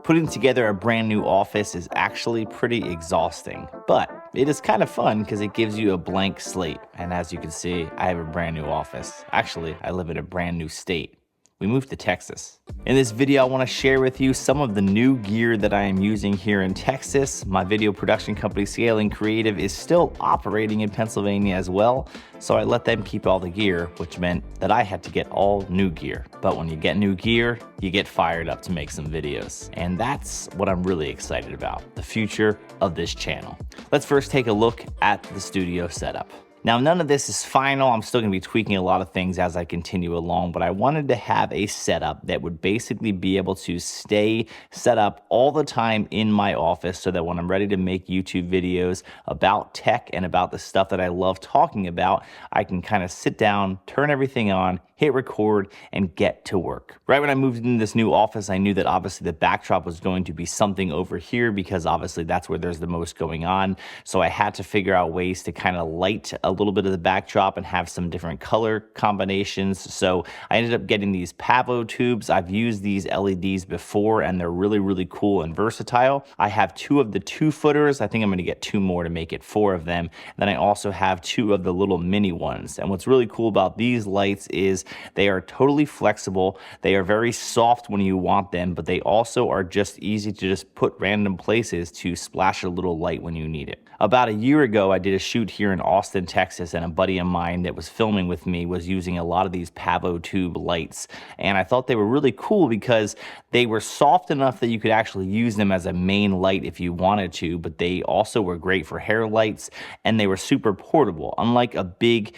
Putting together a brand new office is actually pretty exhausting, but it is kind of fun because it gives you a blank slate. And as you can see, I have a brand new office. Actually, I live in a brand new state. We moved to Texas. In this video, I want to share with you some of the new gear that I am using here in Texas. My video production company, Scaling Creative, is still operating in Pennsylvania as well, so I let them keep all the gear, which meant that I had to get all new gear. But when you get new gear, you get fired up to make some videos. And that's what I'm really excited about, the future of this channel. Let's first take a look at the studio setup. Now, none of this is final. I'm still gonna be tweaking a lot of things as I continue along, but I wanted to have a setup that would basically be able to stay set up all the time in my office so that when I'm ready to make YouTube videos about tech and about the stuff that I love talking about, I can kind of sit down, turn everything on, hit record, and get to work. Right when I moved into this new office, I knew that obviously the backdrop was going to be something over here because obviously that's where there's the most going on. So I had to figure out ways to kind of light a little bit of the backdrop and have some different color combinations. So I ended up getting these Pavo tubes. I've used these LEDs before and they're really, really cool and versatile. I have 2 of the 2-footers. I think I'm gonna get 2 more to make it 4 of them. And then I also have 2 of the little mini ones. And what's really cool about these lights is they are totally flexible. They are very soft when you want them, but they also are just easy to just put random places to splash a little light when you need it. About a year ago, I did a shoot here in Austin, Texas, and a buddy of mine that was filming with me was using a lot of these Pavo tube lights. And I thought they were really cool because they were soft enough that you could actually use them as a main light if you wanted to, but they also were great for hair lights and they were super portable. Unlike a big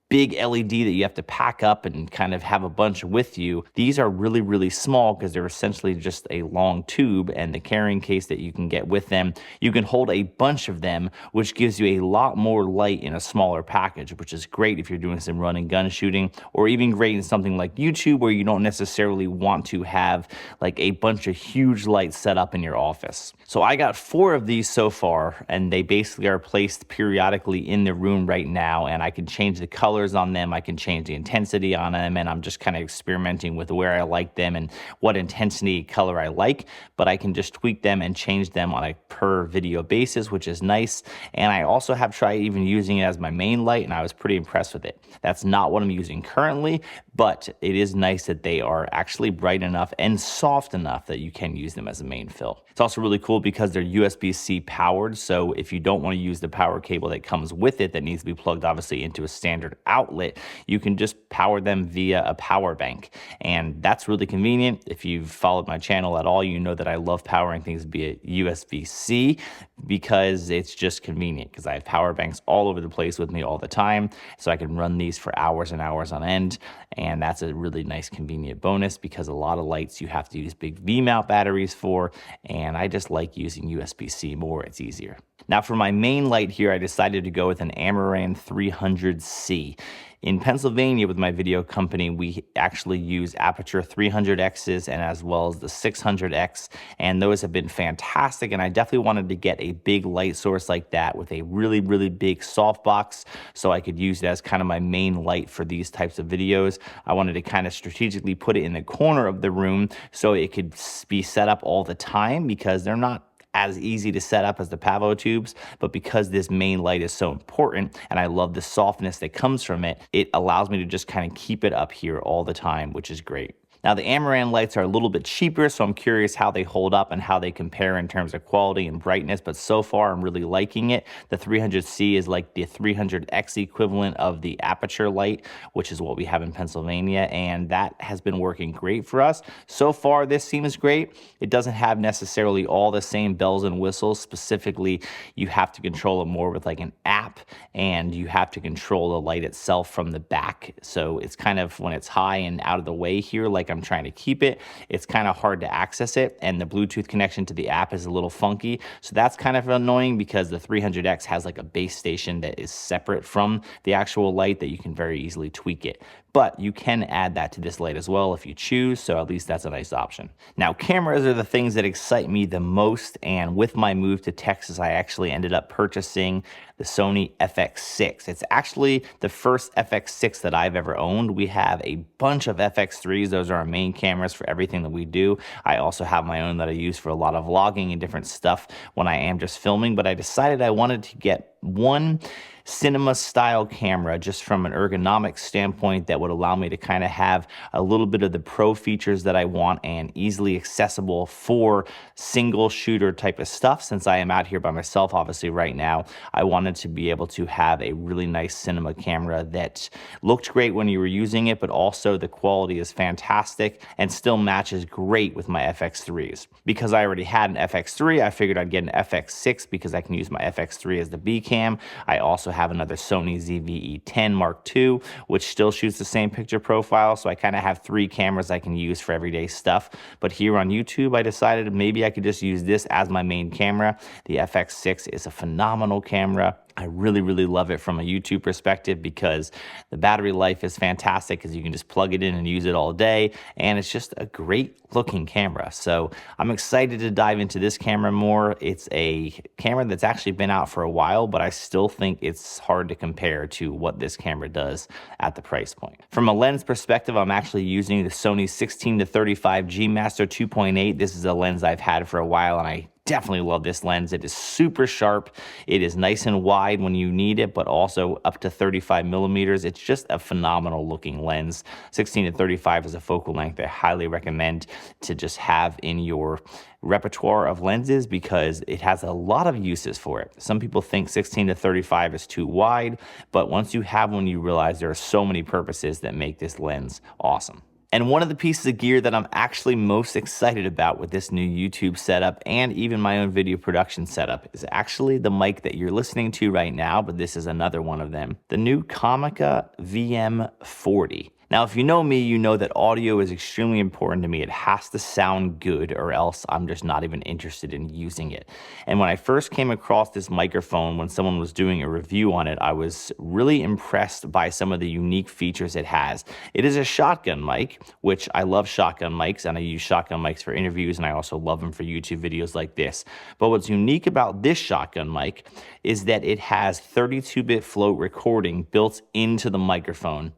LED that you have to pack up and kind of have a bunch with you. These are really, really small because they're essentially just a long tube, and the carrying case that you can get with them, you can hold a bunch of them, which gives you a lot more light in a smaller package, which is great if you're doing some run and gun shooting, or even great in something like YouTube where you don't necessarily want to have like a bunch of huge lights set up in your office. So I got 4 of these so far, and they basically are placed periodically in the room right now, and I can change the colors on them, I can change the intensity on them, and I'm just kind of experimenting with where I like them and what intensity color I like, but I can just tweak them and change them on a per video basis, which is nice. And I also have tried even using it as my main light, and I was pretty impressed with it. That's not what I'm using currently, but it is nice that they are actually bright enough and soft enough that you can use them as a main fill. It's also really cool because they're USB-C powered, so if you don't want to use the power cable that comes with it that needs to be plugged obviously into a standard outlet, you can just power them via a power bank, and that's really convenient. If you've followed my channel at all, you know that I love powering things via USB-C because it's just convenient, because I have power banks all over the place with me all the time, so I can run these for hours and hours on end, and that's a really nice convenient bonus because a lot of lights you have to use big V-mount batteries for, and I just like using USB-C more. It's easier. Now for my main light here, I decided to go with an Amaran 300C. In Pennsylvania with my video company, we actually use Aputure 300Xs and as well as the 600X, and those have been fantastic, and I definitely wanted to get a big light source like that with a really, really big softbox so I could use it as kind of my main light for these types of videos. I wanted to kind of strategically put it in the corner of the room so it could be set up all the time because they're not as easy to set up as the Pavo tubes, but because this main light is so important and I love the softness that comes from it, it allows me to just kind of keep it up here all the time, which is great. Now the Amaran lights are a little bit cheaper, so I'm curious how they hold up and how they compare in terms of quality and brightness, but so far I'm really liking it. The 300C is like the 300X equivalent of the Aputure light, which is what we have in Pennsylvania, and that has been working great for us. So far this seems great. It doesn't have necessarily all the same bells and whistles. Specifically, you have to control it more with like an app, and you have to control the light itself from the back. So it's kind of, when it's high and out of the way here, like I'm trying to keep it, it's kind of hard to access it, and the Bluetooth connection to the app is a little funky, so that's kind of annoying because the 300X has like a base station that is separate from the actual light that you can very easily tweak it. but you can add that to this light as well if you choose, so at least that's a nice option. Now, cameras are the things that excite me the most, and with my move to Texas, I actually ended up purchasing the Sony FX6. It's actually the first FX6 that I've ever owned. We have a bunch of FX3s. Those are our main cameras for everything that we do. I also have my own that I use for a lot of vlogging and different stuff when I am just filming, but I decided I wanted to get one cinema style camera just from an ergonomic standpoint that would allow me to kind of have a little bit of the pro features that I want and easily accessible for single shooter type of stuff. Since I am out here by myself, obviously right now, I wanted to be able to have a really nice cinema camera that looked great when you were using it, but also the quality is fantastic and still matches great with my FX3s. Because I already had an FX3, I figured I'd get an FX6 because I can use my FX3 as the B cam. I also have another Sony ZV-E10 Mark II, which still shoots the same picture profile. So I kind of have 3 cameras I can use for everyday stuff. But here on YouTube, I decided maybe I could just use this as my main camera. The FX6 is a phenomenal camera. I really, really love it from a YouTube perspective because the battery life is fantastic because you can just plug it in and use it all day. And it's just a great looking camera. So I'm excited to dive into this camera more. It's a camera that's actually been out for a while, but I still think it's hard to compare to what this camera does at the price point. From a lens perspective, I'm actually using the Sony 16 to 35 G Master 2.8. This is a lens I've had for a while and I definitely love this lens. It is super sharp. It is nice and wide when you need it, but also up to 35 millimeters. It's just a phenomenal looking lens. 16 to 35 is a focal length I highly recommend to just have in your repertoire of lenses because it has a lot of uses for it. Some people think 16 to 35 is too wide, but once you have one, you realize there are so many purposes that make this lens awesome. And one of the pieces of gear that I'm actually most excited about with this new YouTube setup and even my own video production setup is actually the mic that you're listening to right now, but this is another one of them, the new Comica VM40. Now, if you know me, you know that audio is extremely important to me. It has to sound good or else I'm just not even interested in using it. And when I first came across this microphone, when someone was doing a review on it, I was really impressed by some of the unique features it has. It is a shotgun mic, which I love shotgun mics, and I use shotgun mics for interviews, and I also love them for YouTube videos like this. But what's unique about this shotgun mic is that it has 32-bit float recording built into the microphone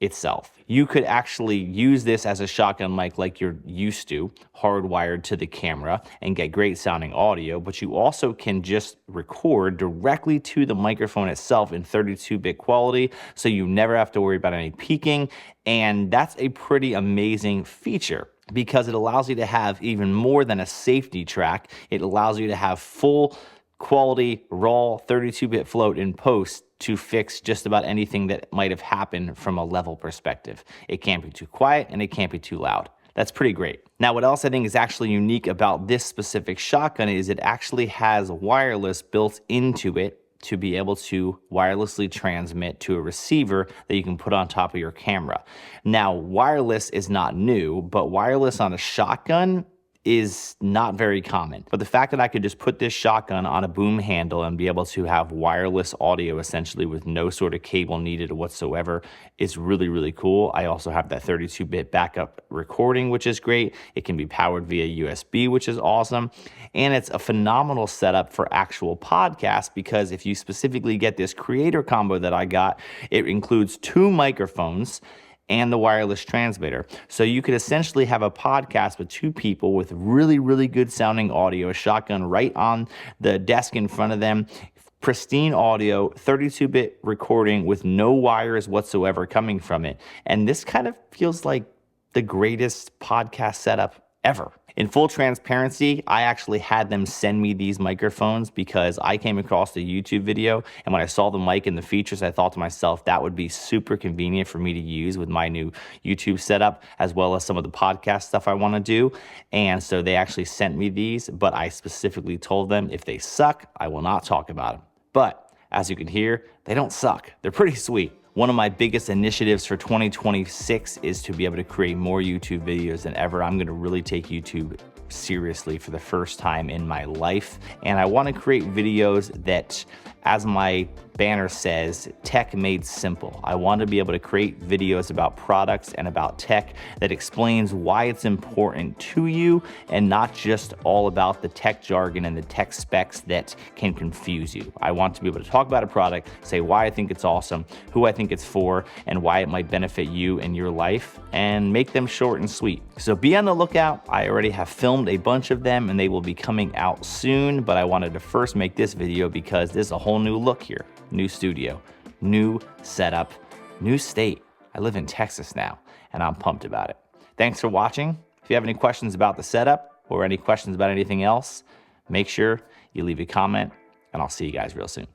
itself. You could actually use this as a shotgun mic like you're used to, hardwired to the camera, and get great sounding audio, but you also can just record directly to the microphone itself in 32-bit quality, so you never have to worry about any peaking, and that's a pretty amazing feature because it allows you to have even more than a safety track. It allows you to have full quality, raw 32-bit float in post to fix just about anything that might have happened from a level perspective. It can't be too quiet and it can't be too loud. That's pretty great. Now, what else I think is actually unique about this specific shotgun is it actually has wireless built into it to be able to wirelessly transmit to a receiver that you can put on top of your camera. Now, wireless is not new, but wireless on a shotgun is not very common. But the fact that I could just put this shotgun on a boom handle and be able to have wireless audio essentially with no sort of cable needed whatsoever is really, really cool. I also have that 32-bit backup recording, which is great. It can be powered via USB, which is awesome. And it's a phenomenal setup for actual podcasts because if you specifically get this creator combo that I got, it includes 2 microphones and the wireless transmitter. So you could essentially have a podcast with 2 people with really, really good sounding audio, a shotgun right on the desk in front of them, pristine audio, 32-bit recording with no wires whatsoever coming from it. And this kind of feels like the greatest podcast setup ever. In full transparency, I actually had them send me these microphones because I came across the YouTube video, and when I saw the mic and the features, I thought to myself that would be super convenient for me to use with my new YouTube setup, as well as some of the podcast stuff I want to do. And so they actually sent me these, but I specifically told them if they suck, I will not talk about them. But as you can hear, they don't suck. They're pretty sweet. One of my biggest initiatives for 2026 is to be able to create more YouTube videos than ever. I'm going to really take YouTube seriously for the first time in my life. And I want to create videos that, as my banner says tech made simple. I want to be able to create videos about products and about tech that explains why it's important to you and not just all about the tech jargon and the tech specs that can confuse you. I want to be able to talk about a product, say why I think it's awesome, who I think it's for, and why it might benefit you in your life, and make them short and sweet. So be on the lookout. I already have filmed a bunch of them and they will be coming out soon, but I wanted to first make this video because there's a whole new look here. New studio, new setup, new state. I live in Texas now, and I'm pumped about it. Thanks for watching. If you have any questions about the setup or any questions about anything else, make sure you leave a comment, and I'll see you guys real soon.